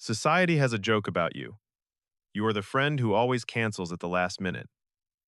Society has a joke about you. You are the friend who always cancels at the last minute,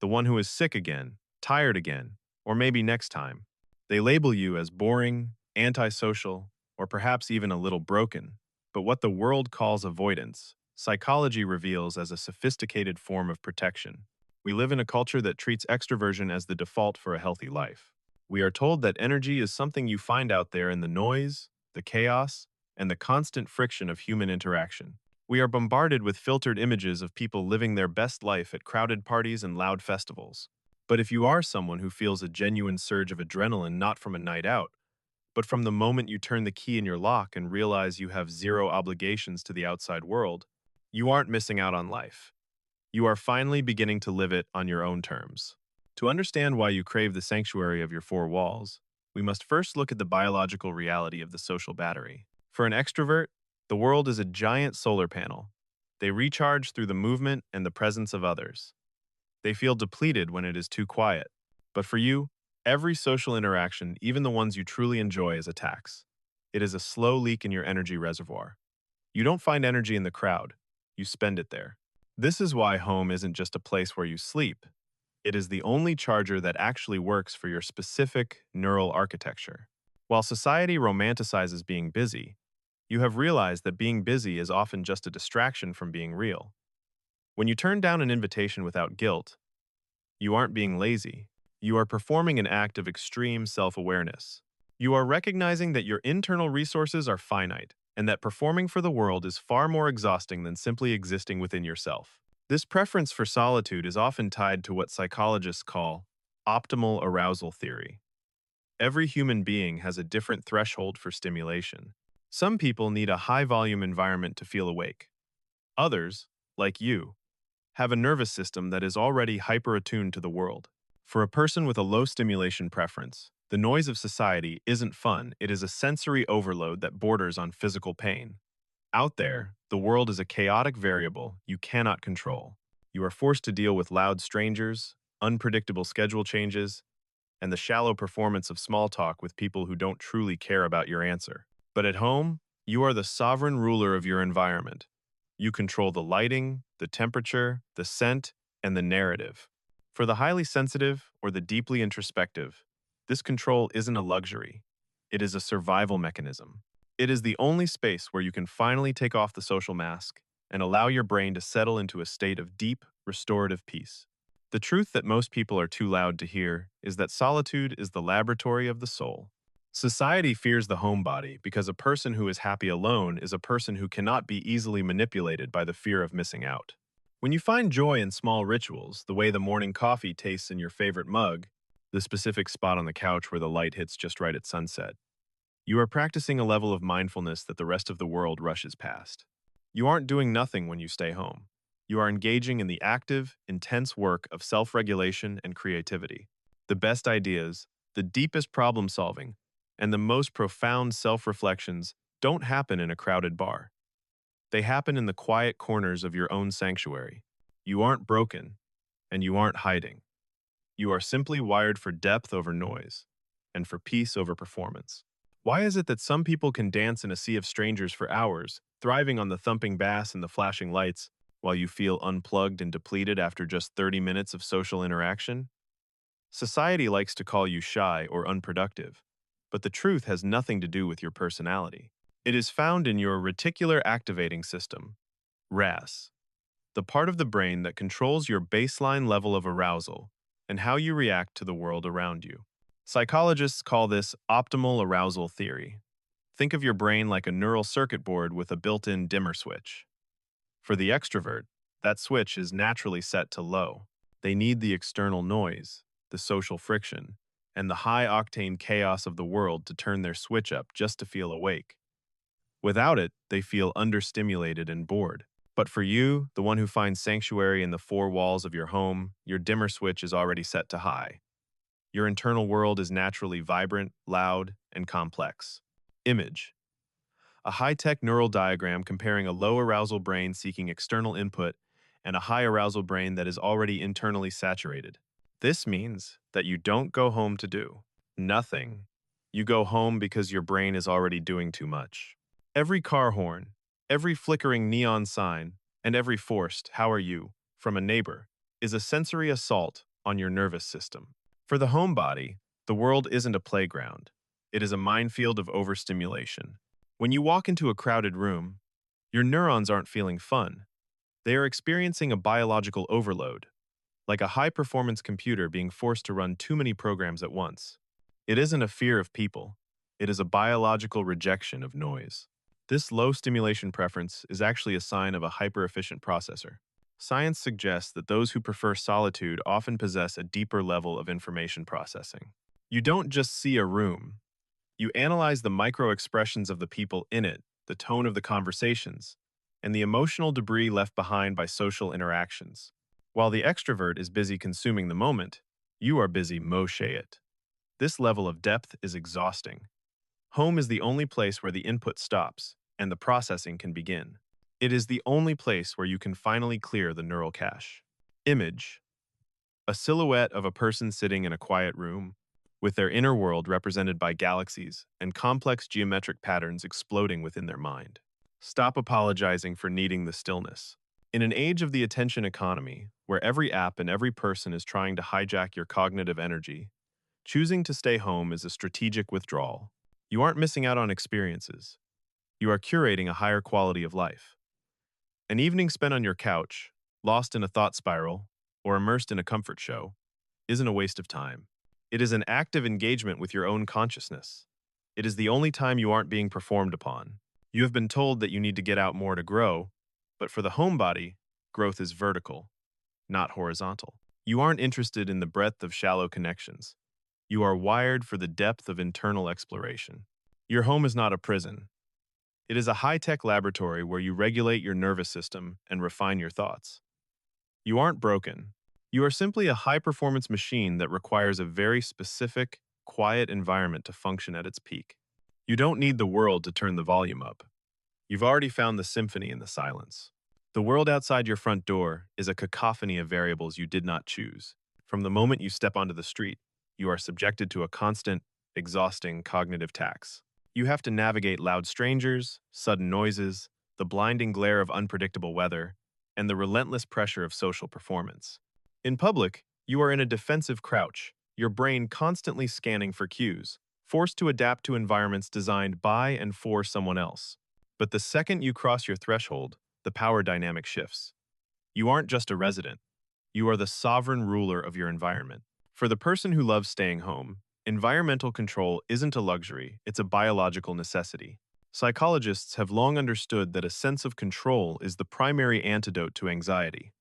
the one who is sick again, tired again, or maybe next time. They label you as boring, antisocial, or perhaps even a little broken. But what the world calls avoidance, psychology reveals as a sophisticated form of protection. We live in a culture that treats extroversion as the default for a healthy life. We are told that energy is something you find out there in the noise, the chaos, and the constant friction of human interaction. We are bombarded with filtered images of people living their best life at crowded parties and loud festivals. But if you are someone who feels a genuine surge of adrenaline not from a night out, but from the moment you turn the key in your lock and realize you have zero obligations to the outside world, you aren't missing out on life. You are finally beginning to live it on your own terms. To understand why you crave the sanctuary of your four walls, we must first look at the biological reality of the social battery. For an extrovert, the world is a giant solar panel. They recharge through the movement and the presence of others. They feel depleted when it is too quiet. But for you, every social interaction, even the ones you truly enjoy, is a tax. It is a slow leak in your energy reservoir. You don't find energy in the crowd. You spend it there. This is why home isn't just a place where you sleep. It is the only charger that actually works for your specific neural architecture. While society romanticizes being busy, you have realized that being busy is often just a distraction from being real. When you turn down an invitation without guilt, you aren't being lazy. You are performing an act of extreme self-awareness. You are recognizing that your internal resources are finite and that performing for the world is far more exhausting than simply existing within yourself. This preference for solitude is often tied to what psychologists call optimal arousal theory. Every human being has a different threshold for stimulation. Some people need a high-volume environment to feel awake. Others, like you, have a nervous system that is already hyper-attuned to the world. For a person with a low stimulation preference, the noise of society isn't fun. It is a sensory overload that borders on physical pain. Out there, the world is a chaotic variable you cannot control. You are forced to deal with loud strangers, unpredictable schedule changes, and the shallow performance of small talk with people who don't truly care about your answer. But at home, you are the sovereign ruler of your environment. You control the lighting, the temperature, the scent, and the narrative. For the highly sensitive or the deeply introspective, this control isn't a luxury. It is a survival mechanism. It is the only space where you can finally take off the social mask and allow your brain to settle into a state of deep, restorative peace. The truth that most people are too loud to hear is that solitude is the laboratory of the soul. Society fears the homebody because a person who is happy alone is a person who cannot be easily manipulated by the fear of missing out. When you find joy in small rituals, the way the morning coffee tastes in your favorite mug, the specific spot on the couch where the light hits just right at sunset, you are practicing a level of mindfulness that the rest of the world rushes past. You aren't doing nothing when you stay home. You are engaging in the active, intense work of self-regulation and creativity. The best ideas, the deepest problem-solving, and the most profound self-reflections don't happen in a crowded bar. They happen in the quiet corners of your own sanctuary. You aren't broken, and you aren't hiding. You are simply wired for depth over noise, and for peace over performance. Why is it that some people can dance in a sea of strangers for hours, thriving on the thumping bass and the flashing lights, while you feel unplugged and depleted after just 30 minutes of social interaction? Society likes to call you shy or unproductive, but the truth has nothing to do with your personality. It is found in your reticular activating system, RAS, the part of the brain that controls your baseline level of arousal and how you react to the world around you. Psychologists call this optimal arousal theory. Think of your brain like a neural circuit board with a built-in dimmer switch. For the extrovert, that switch is naturally set to low. They need the external noise, the social friction, and the high-octane chaos of the world to turn their switch up just to feel awake. Without it, they feel understimulated and bored. But for you, the one who finds sanctuary in the four walls of your home, your dimmer switch is already set to high. Your internal world is naturally vibrant, loud, and complex. Image: a high-tech neural diagram comparing a low-arousal brain seeking external input and a high-arousal brain that is already internally saturated. This means that you don't go home to do nothing. You go home because your brain is already doing too much. Every car horn, Every flickering neon sign and every forced "how are you" from a neighbor is a sensory assault on your nervous system. For the homebody, the world isn't a playground. It is a minefield of overstimulation. When you walk into a crowded room, your neurons aren't feeling fun. They are experiencing a biological overload, like a high-performance computer being forced to run too many programs at once. It isn't a fear of people. It is a biological rejection of noise. This low stimulation preference is actually a sign of a hyper-efficient processor. Science suggests that those who prefer solitude often possess a deeper level of information processing. You don't just see a room. You analyze the micro-expressions of the people in it, the tone of the conversations, and the emotional debris left behind by social interactions. While the extrovert is busy consuming the moment, you are busy Moshe it. This level of depth is exhausting. Home is the only place where the input stops and the processing can begin. It is the only place where you can finally clear the neural cache. Image: a silhouette of a person sitting in a quiet room, with their inner world represented by galaxies and complex geometric patterns exploding within their mind. Stop apologizing for needing the stillness. In an age of the attention economy, where every app and every person is trying to hijack your cognitive energy, choosing to stay home is a strategic withdrawal. You aren't missing out on experiences. You are curating a higher quality of life. An evening spent on your couch, lost in a thought spiral, or immersed in a comfort show, isn't a waste of time. It is an active engagement with your own consciousness. It is the only time you aren't being performed upon. You have been told that you need to get out more to grow, but for the homebody, growth is vertical, not horizontal. You aren't interested in the breadth of shallow connections. You are wired for the depth of internal exploration. Your home is not a prison. It is a high-tech laboratory where you regulate your nervous system and refine your thoughts. You aren't broken. You are simply a high-performance machine that requires a very specific, quiet environment to function at its peak. You don't need the world to turn the volume up. You've already found the symphony in the silence. The world outside your front door is a cacophony of variables you did not choose. From the moment you step onto the street, you are subjected to a constant, exhausting cognitive tax. You have to navigate loud strangers, sudden noises, the blinding glare of unpredictable weather, and the relentless pressure of social performance. In public, you are in a defensive crouch, your brain constantly scanning for cues, forced to adapt to environments designed by and for someone else. But the second you cross your threshold, the power dynamic shifts. You aren't just a resident. You are the sovereign ruler of your environment. For the person who loves staying home, environmental control isn't a luxury, it's a biological necessity. Psychologists have long understood that a sense of control is the primary antidote to anxiety.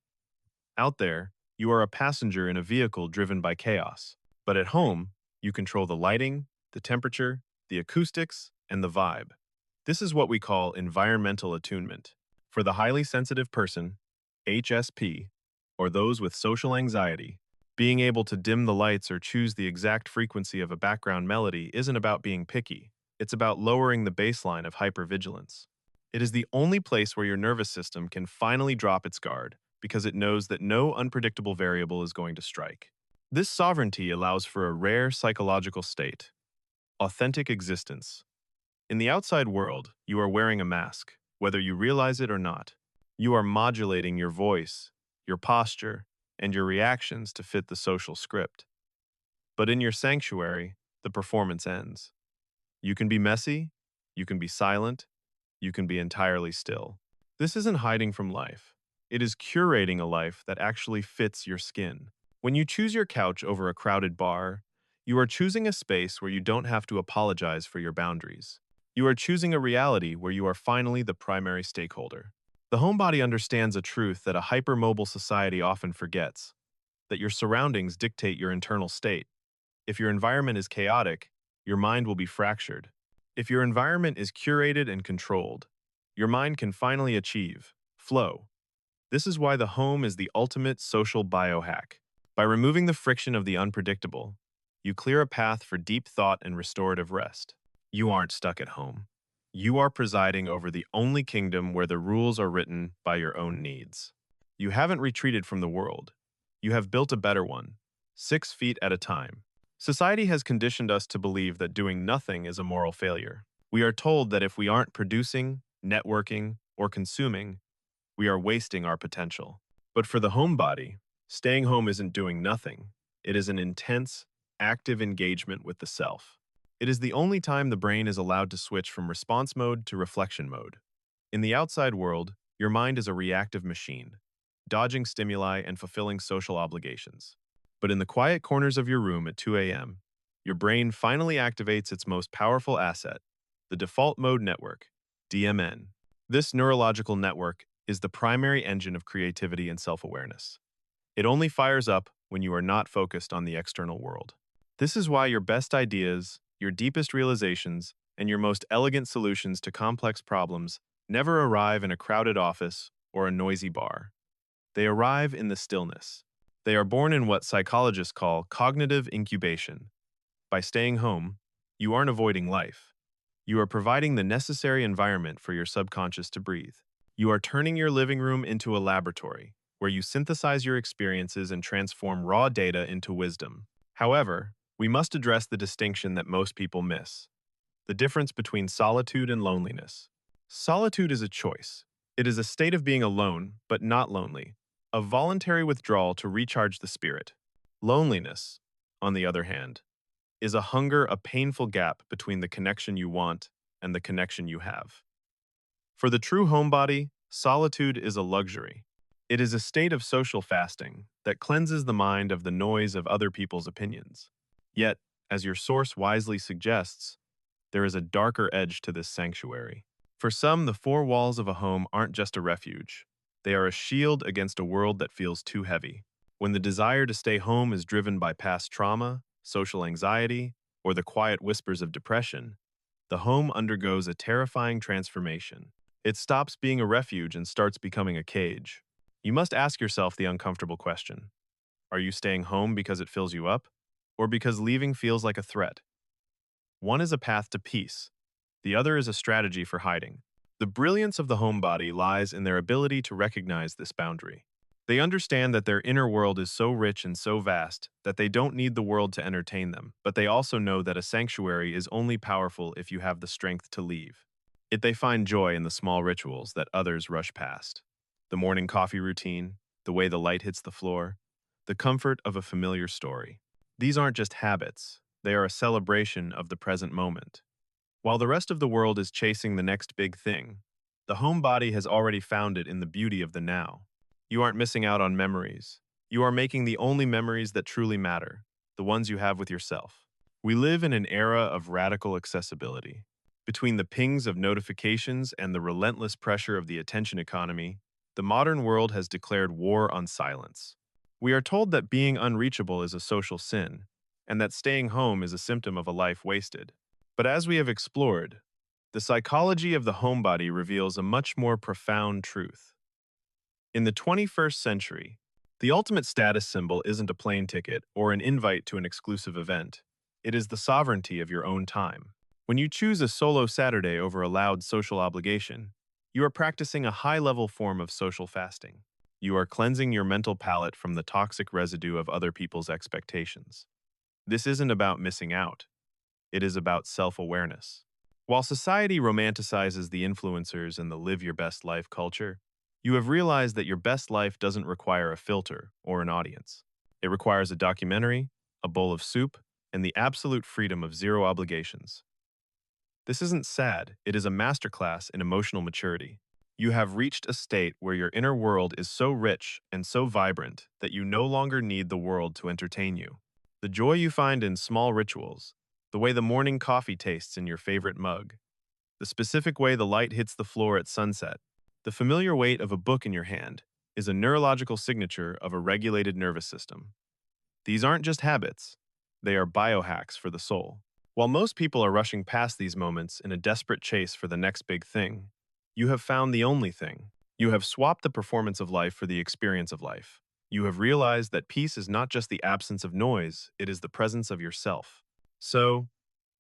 Out there, you are a passenger in a vehicle driven by chaos. But at home, you control the lighting, the temperature, the acoustics, and the vibe. This is what we call environmental attunement. For the highly sensitive person, HSP, or those with social anxiety, being able to dim the lights or choose the exact frequency of a background melody isn't about being picky. It's about lowering the baseline of hypervigilance. It is the only place where your nervous system can finally drop its guard because it knows that no unpredictable variable is going to strike. This sovereignty allows for a rare psychological state: authentic existence. In the outside world, you are wearing a mask, whether you realize it or not. You are modulating your voice, your posture, and your reactions to fit the social script. But in your sanctuary, the performance ends. You can be messy, you can be silent, you can be entirely still. This isn't hiding from life. It is curating a life that actually fits your skin. When you choose your couch over a crowded bar, you are choosing a space where you don't have to apologize for your boundaries. You are choosing a reality where you are finally the primary stakeholder. The homebody understands a truth that a hypermobile society often forgets: that your surroundings dictate your internal state. If your environment is chaotic, your mind will be fractured. If your environment is curated and controlled, your mind can finally achieve flow. This is why the home is the ultimate social biohack. By removing the friction of the unpredictable, you clear a path for deep thought and restorative rest. You aren't stuck at home. You are presiding over the only kingdom where the rules are written by your own needs. You haven't retreated from the world. You have built a better one, 6 feet at a time. Society has conditioned us to believe that doing nothing is a moral failure. We are told that if we aren't producing, networking, or consuming, we are wasting our potential. But for the homebody, staying home isn't doing nothing. It is an intense, active engagement with the self. It is the only time the brain is allowed to switch from response mode to reflection mode. In the outside world, your mind is a reactive machine, dodging stimuli and fulfilling social obligations. But in the quiet corners of your room at 2 a.m., your brain finally activates its most powerful asset, the default mode network, DMN. This neurological network is the primary engine of creativity and self-awareness. It only fires up when you are not focused on the external world. This is why your best ideas, your deepest realizations, and your most elegant solutions to complex problems never arrive in a crowded office or a noisy bar. They arrive in the stillness. They are born in what psychologists call cognitive incubation. By staying home, you aren't avoiding life. You are providing the necessary environment for your subconscious to breathe. You are turning your living room into a laboratory, where you synthesize your experiences and transform raw data into wisdom. However, we must address the distinction that most people miss: the difference between solitude and loneliness. Solitude is a choice. It is a state of being alone, but not lonely, a voluntary withdrawal to recharge the spirit. Loneliness, on the other hand, is a hunger, a painful gap between the connection you want and the connection you have. For the true homebody, solitude is a luxury. It is a state of social fasting that cleanses the mind of the noise of other people's opinions. Yet, as your source wisely suggests, there is a darker edge to this sanctuary. For some, the four walls of a home aren't just a refuge. They are a shield against a world that feels too heavy. When the desire to stay home is driven by past trauma, social anxiety, or the quiet whispers of depression, the home undergoes a terrifying transformation. It stops being a refuge and starts becoming a cage. You must ask yourself the uncomfortable question: are you staying home because it fills you up, or because leaving feels like a threat? One is a path to peace. The other is a strategy for hiding. The brilliance of the homebody lies in their ability to recognize this boundary. They understand that their inner world is so rich and so vast that they don't need the world to entertain them, but they also know that a sanctuary is only powerful if you have the strength to leave. They find joy in the small rituals that others rush past. The morning coffee routine, the way the light hits the floor, the comfort of a familiar story. These aren't just habits, they are a celebration of the present moment. While the rest of the world is chasing the next big thing, the homebody has already found it in the beauty of the now. You aren't missing out on memories. You are making the only memories that truly matter, the ones you have with yourself. We live in an era of radical accessibility. Between the pings of notifications and the relentless pressure of the attention economy, the modern world has declared war on silence. We are told that being unreachable is a social sin, and that staying home is a symptom of a life wasted. But as we have explored, the psychology of the homebody reveals a much more profound truth. In the 21st century, the ultimate status symbol isn't a plane ticket or an invite to an exclusive event. It is the sovereignty of your own time. When you choose a solo Saturday over a loud social obligation, you are practicing a high-level form of social fasting. You are cleansing your mental palate from the toxic residue of other people's expectations. This isn't about missing out. It is about self-awareness. While society romanticizes the influencers and the live your best life culture, you have realized that your best life doesn't require a filter or an audience. It requires a documentary, a bowl of soup, and the absolute freedom of zero obligations. This isn't sad, it is a masterclass in emotional maturity. You have reached a state where your inner world is so rich and so vibrant that you no longer need the world to entertain you. The joy you find in small rituals, the way the morning coffee tastes in your favorite mug, the specific way the light hits the floor at sunset, the familiar weight of a book in your hand, is a neurological signature of a regulated nervous system. These aren't just habits, they are biohacks for the soul. While most people are rushing past these moments in a desperate chase for the next big thing, you have found the only thing. You have swapped the performance of life for the experience of life. You have realized that peace is not just the absence of noise, it is the presence of yourself. So,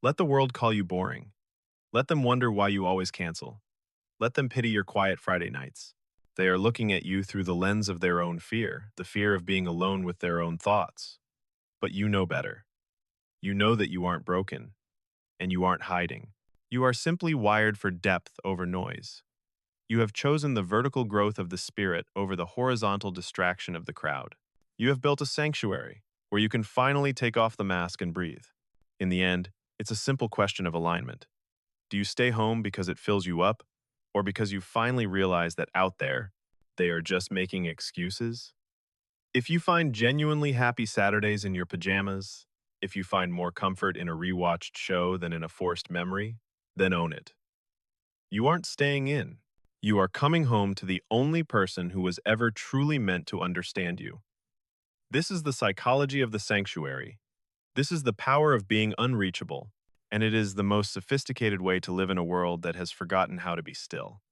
let the world call you boring. Let them wonder why you always cancel. Let them pity your quiet Friday nights. They are looking at you through the lens of their own fear, the fear of being alone with their own thoughts. But you know better. You know that you aren't broken, and you aren't hiding. You are simply wired for depth over noise. You have chosen the vertical growth of the spirit over the horizontal distraction of the crowd. You have built a sanctuary where you can finally take off the mask and breathe. In the end, it's a simple question of alignment. Do you stay home because it fills you up, or because you finally realize that out there, they are just making excuses? If you find genuinely happy Saturdays in your pajamas, if you find more comfort in a rewatched show than in a forced memory, then own it. You aren't staying in. You are coming home to the only person who was ever truly meant to understand you. This is the psychology of the sanctuary. This is the power of being unreachable, and it is the most sophisticated way to live in a world that has forgotten how to be still.